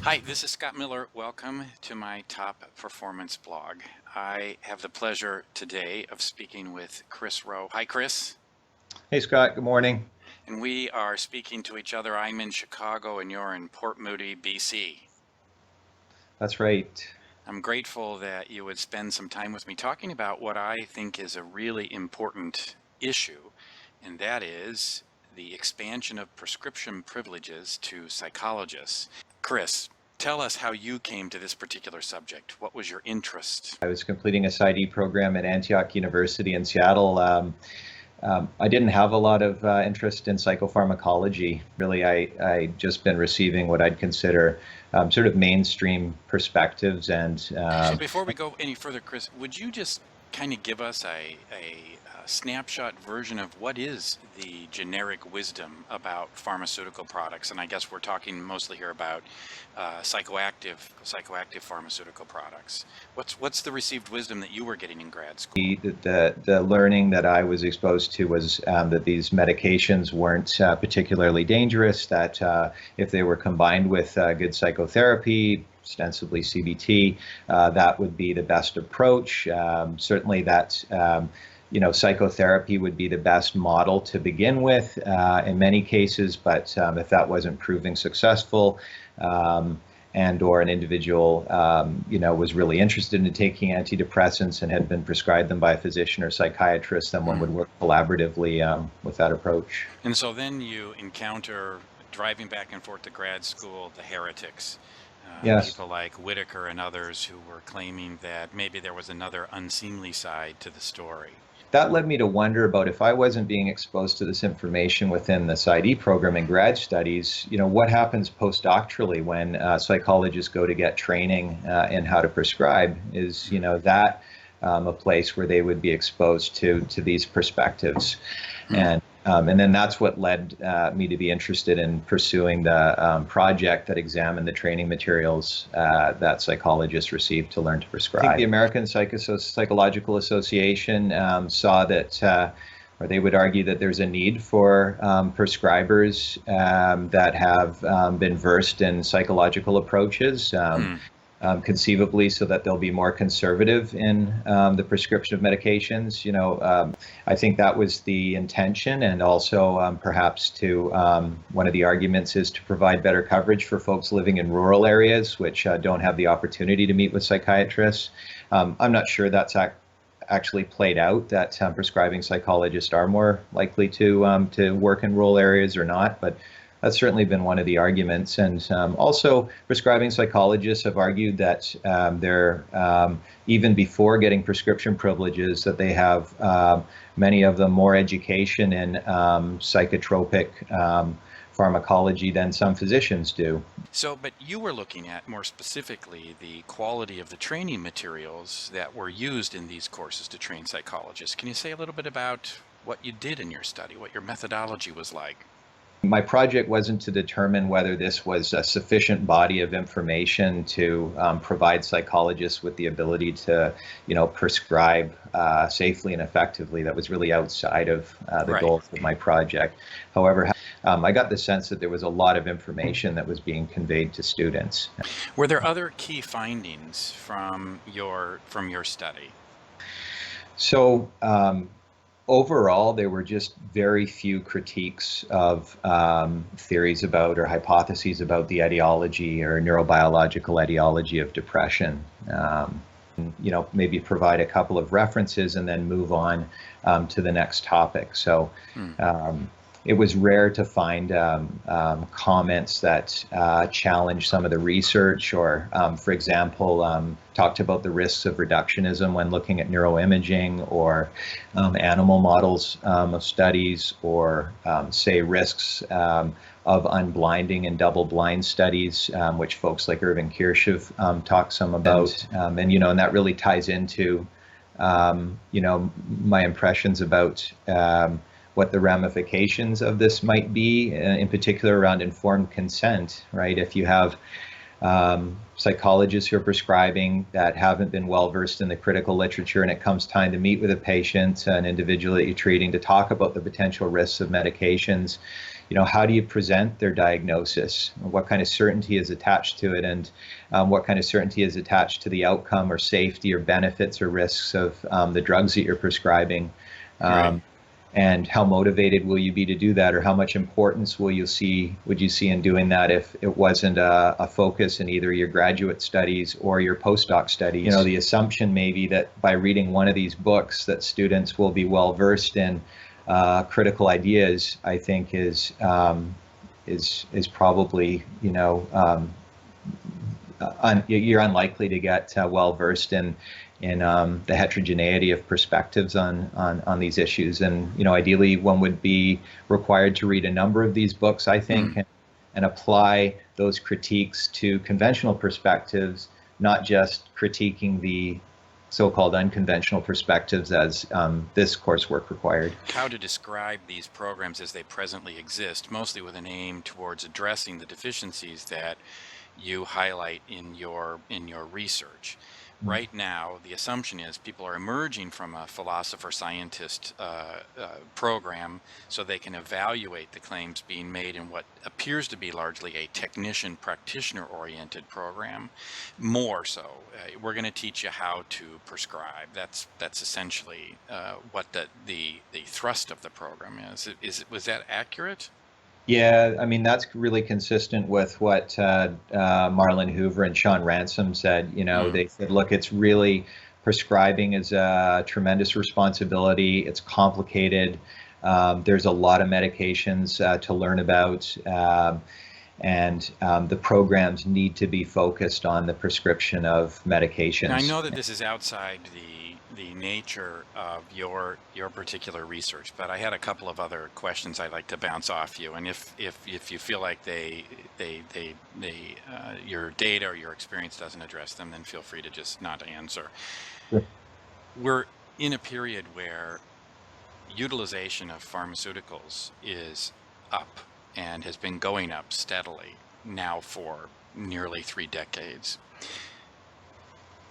Hi, this is Scott Miller. Welcome to my Top Performance blog. I have the pleasure today of speaking with Chris Rowe. Hi, Chris. Hey, Scott. Good morning. And we are speaking to each other. I'm in Chicago and you're in Port Moody, BC. That's right. I'm grateful that you would spend some time with me talking about what I think is a really important issue, and that is the expansion of prescription privileges to psychologists. Chris, tell us how you came to this particular subject. What was your interest? I was completing a PsyD program at Antioch University in Seattle. I didn't have a lot of interest in psychopharmacology. Really, I just been receiving what I'd consider sort of mainstream perspectives. And So before we go any further, Chris, would you just kind of give us a snapshot version of what is the generic wisdom about pharmaceutical products? And I guess we're talking mostly here about psychoactive pharmaceutical products. What's the received wisdom that you were getting in grad school? The learning that I was exposed to was that these medications weren't particularly dangerous, that if they were combined with good psychotherapy, ostensibly CBT, that would be the best approach. Certainly that psychotherapy would be the best model to begin with in many cases, but if that wasn't proving successful, and or an individual was really interested in taking antidepressants and had been prescribed them by a physician or psychiatrist, then one would work collaboratively with that approach. And so then you encounter, driving back and forth to grad school, the heretics. Yes. People like Whitaker and others who were claiming that maybe there was another unseemly side to the story. That led me to wonder about, if I wasn't being exposed to this information within the PsyD program in grad studies, what happens postdoctorally when psychologists go to get training in how to prescribe? Is that a place where they would be exposed to these perspectives? And then that's what led me to be interested in pursuing the project that examined the training materials that psychologists receive to learn to prescribe. I think the American Psychological Association saw that, or they would argue that there's a need for prescribers that have been versed in psychological approaches. Conceivably, so that they'll be more conservative in the prescription of medications. I think that was the intention, and also perhaps to one of the arguments is to provide better coverage for folks living in rural areas which don't have the opportunity to meet with psychiatrists. I'm not sure that's actually played out, that prescribing psychologists are more likely to work in rural areas or not, but that's certainly been one of the arguments. And also, prescribing psychologists have argued that they're, even before getting prescription privileges, that they have, many of them, more education in psychotropic pharmacology than some physicians do. So, but you were looking at more specifically the quality of the training materials that were used in these courses to train psychologists. Can you say a little bit about what you did in your study, what your methodology was like? My project wasn't to determine whether this was a sufficient body of information to provide psychologists with the ability to, prescribe safely and effectively. That was really outside of the goals of my project. However, I got the sense that there was a lot of information that was being conveyed to students. Were there other key findings from your study? So, overall, there were just very few critiques of theories about or hypotheses about the etiology or neurobiological etiology of depression. Maybe provide a couple of references and then move on to the next topic. So it was rare to find comments that challenged some of the research, or, for example, talked about the risks of reductionism when looking at neuroimaging, or animal models of studies, or say risks of unblinding and double-blind studies, which folks like Irving Kirsch have talked some about, and that really ties into my impressions about what the ramifications of this might be, in particular around informed consent, right? If you have psychologists who are prescribing that haven't been well versed in the critical literature, and it comes time to meet with a patient, an individual that you're treating, to talk about the potential risks of medications, how do you present their diagnosis? What kind of certainty is attached to it, and what kind of certainty is attached to the outcome or safety or benefits or risks of the drugs that you're prescribing? Right. And how motivated will you be to do that, or how much importance would you see in doing that if it wasn't a focus in either your graduate studies or your postdoc studies? The assumption may be that by reading one of these books that students will be well versed in critical ideas, I think is probably, you're unlikely to get well versed in the heterogeneity of perspectives on these issues. And ideally one would be required to read a number of these books, I think, and apply those critiques to conventional perspectives, not just critiquing the so-called unconventional perspectives as this coursework required. How to describe these programs as they presently exist, mostly with an aim towards addressing the deficiencies that you highlight in your research. Right now, the assumption is people are emerging from a philosopher-scientist program so they can evaluate the claims being made in what appears to be largely a technician, practitioner-oriented program. More so, we're going to teach you how to prescribe. That's essentially what the thrust of the program is. Was that accurate? Yeah, I mean, that's really consistent with what Marlon Hoover and Sean Ransom said. They said, look, it's really, prescribing is a tremendous responsibility. It's complicated. There's a lot of medications to learn about. And the programs need to be focused on the prescription of medications. Now, I know that this is outside the nature of your particular research, but I had a couple of other questions I'd like to bounce off you, and if you feel like your data or your experience doesn't address them, then feel free to just not answer. Sure. We're in a period where utilization of pharmaceuticals is up and has been going up steadily now for nearly 3 decades.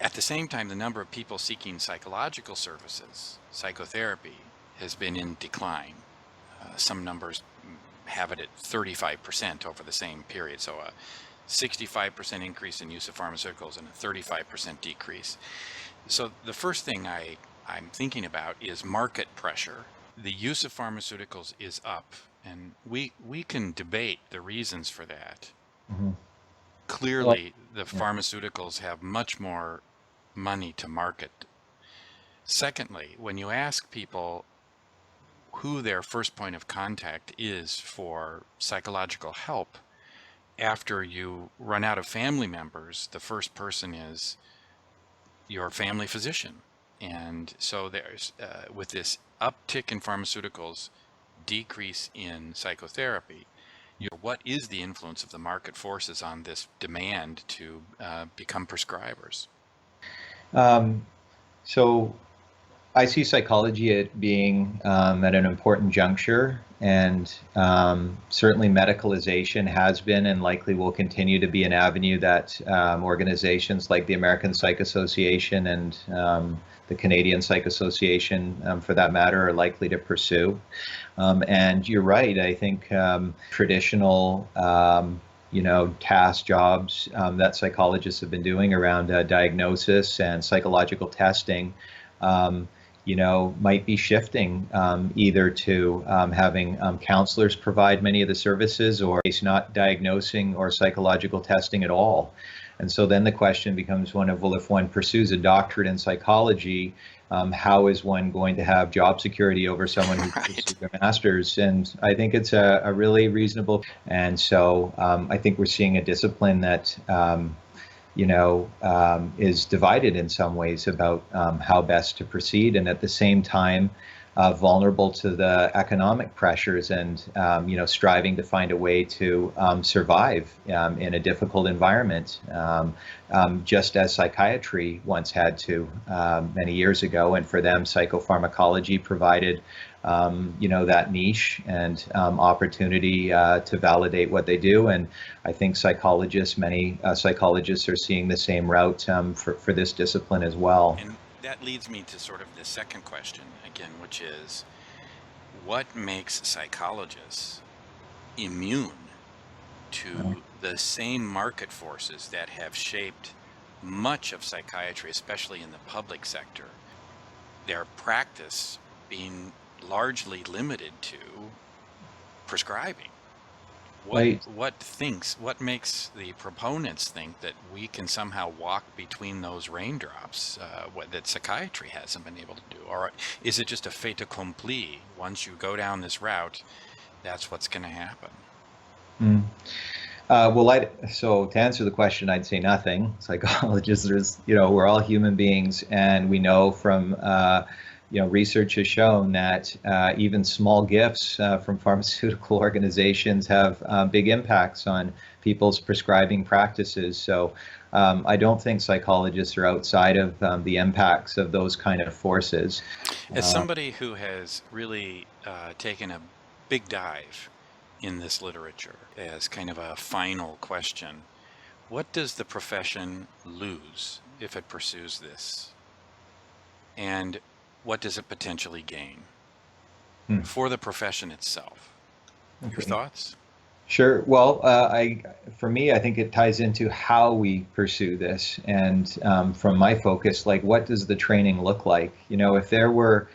At the same time, the number of people seeking psychological services, psychotherapy, has been in decline. Some numbers have it at 35% over the same period, so a 65% increase in use of pharmaceuticals and a 35% decrease. So the first thing I'm thinking about is market pressure. The use of pharmaceuticals is up, and we can debate the reasons for that. Mm-hmm. Clearly, the pharmaceuticals have much more money to market. Secondly, when you ask people who their first point of contact is for psychological help, after you run out of family members, the first person is your family physician. And so there's, with this uptick in pharmaceuticals, decrease in psychotherapy, what is the influence of the market forces on this demand to become prescribers? So I see psychology as being at an important juncture, and certainly medicalization has been and likely will continue to be an avenue that organizations like the American Psych Association and the Canadian Psych Association, for that matter, are likely to pursue. And you're right, I think traditional task jobs that psychologists have been doing around diagnosis and psychological testing, might be shifting either to having counselors provide many of the services, or not diagnosing or psychological testing at all. And so then the question becomes one of, well, if one pursues a doctorate in psychology, how is one going to have job security over someone who pursues a master's? And I think it's a really reasonable. And so I think we're seeing a discipline that, is divided in some ways about how best to proceed, and at the same time vulnerable to the economic pressures and, striving to find a way to survive in a difficult environment, just as psychiatry once had to many years ago. And for them, psychopharmacology provided, that niche and opportunity to validate what they do. And I think many psychologists are seeing the same route for this discipline as well. And that leads me to sort of the second question again, which is, what makes psychologists immune to the same market forces that have shaped much of psychiatry, especially in the public sector, their practice being largely limited to prescribing. Right. What makes the proponents think that we can somehow walk between those raindrops, that psychiatry hasn't been able to do? Or is it just a fait accompli? Once you go down this route, that's what's going to happen. Mm. So to answer the question, I'd say nothing. Psychologists, we're all human beings, and we know from, research has shown that even small gifts from pharmaceutical organizations have big impacts on people's prescribing practices. So I don't think psychologists are outside of the impacts of those kind of forces. As somebody who has really taken a big dive in this literature, as kind of a final question, what does the profession lose if it pursues this? And what does it potentially gain for the profession itself? Okay. Your thoughts? Sure. Well, for me, I think it ties into how we pursue this. And from my focus, what does the training look like? If there were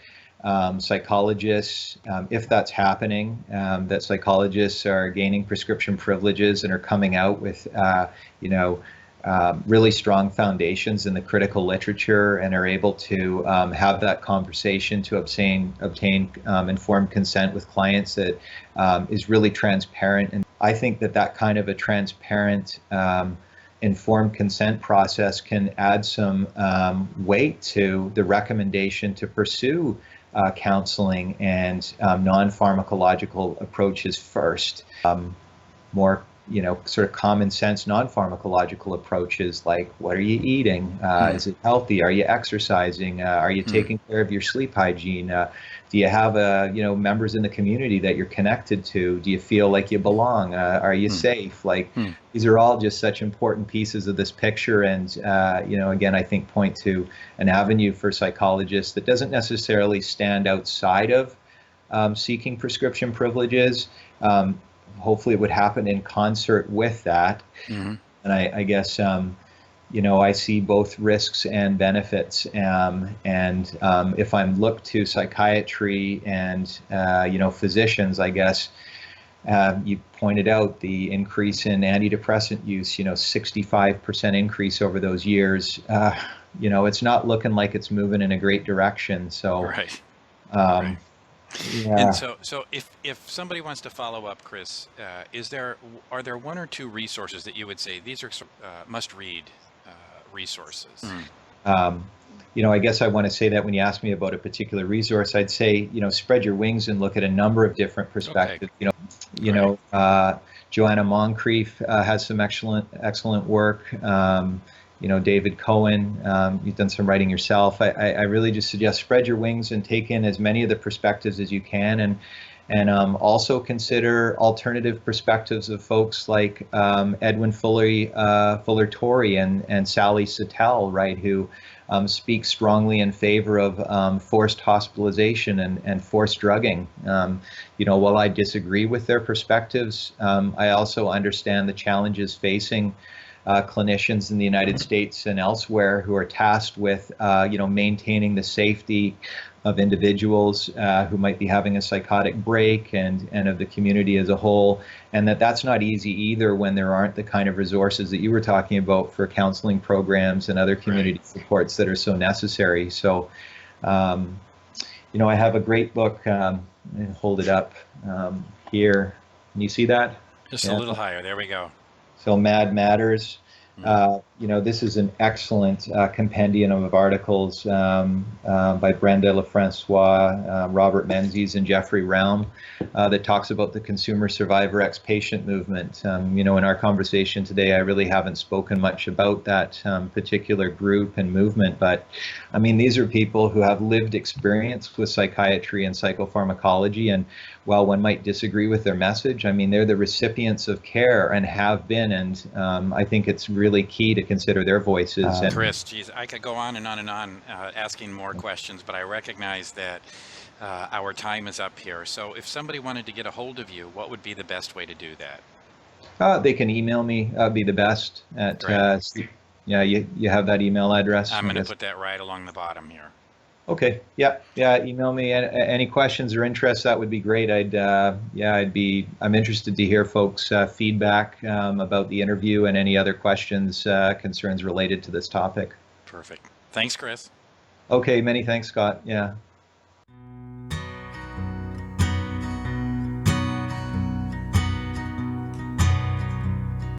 psychologists, if that's happening, that psychologists are gaining prescription privileges and are coming out with, really strong foundations in the critical literature and are able to have that conversation to obtain informed consent with clients that is really transparent. And I think that kind of a transparent, informed consent process can add some weight to the recommendation to pursue counseling and non-pharmacological approaches first. More, sort of common sense non-pharmacological approaches like, what are you eating? Is it healthy? Are you exercising? Are you taking care of your sleep hygiene? Do you have members in the community that you're connected to? Do you feel like you belong? Are you safe? These are all just such important pieces of this picture. And, again, I think point to an avenue for psychologists that doesn't necessarily stand outside of seeking prescription privileges. Hopefully it would happen in concert with that. And I guess, I see both risks and benefits. And if I'm looked to psychiatry and, physicians, I guess, you pointed out the increase in antidepressant use, 65% increase over those years. It's not looking like it's moving in a great direction. So, right. Right. Yeah. And so if somebody wants to follow up, Chris, are there one or two resources that you would say these are must-read resources? I guess I want to say that when you ask me about a particular resource, I'd say, spread your wings and look at a number of different perspectives. Okay. Joanna Moncrief has some excellent work. David Cohen, you've done some writing yourself. I really just suggest spread your wings and take in as many of the perspectives as you can, and also consider alternative perspectives of folks like Edwin Fuller Torrey and Sally Satel, right, who speak strongly in favor of forced hospitalization and forced drugging. While I disagree with their perspectives, I also understand the challenges facing clinicians in the United States and elsewhere who are tasked with, maintaining the safety of individuals who might be having a psychotic break and of the community as a whole. And that's not easy either when there aren't the kind of resources that you were talking about for counseling programs and other community supports that are so necessary. So, I have a great book, hold it up here. Can you see that? Just a little higher. There we go. So Mad Matters. This is an excellent compendium of articles by Brenda Lefrancois, Robert Menzies, and Jeffrey Realm that talks about the consumer survivor ex-patient movement. In our conversation today, I really haven't spoken much about that particular group and movement, but I mean, these are people who have lived experience with psychiatry and psychopharmacology, and while one might disagree with their message, I mean, they're the recipients of care and have been, and I think it's really key to consider their voices. And Chris, geez, I could go on and on and on asking more questions, but I recognize that our time is up here. So if somebody wanted to get a hold of you, what would be the best way to do that? they can email me. Be the best at. Yeah, you have that email address. I'm going to put that right along the bottom here. Okay. Yeah. Email me any questions or interests. That would be great. I'm interested to hear folks' feedback about the interview and any other questions, concerns related to this topic. Perfect. Thanks, Chris. Okay. Many thanks, Scott. Yeah.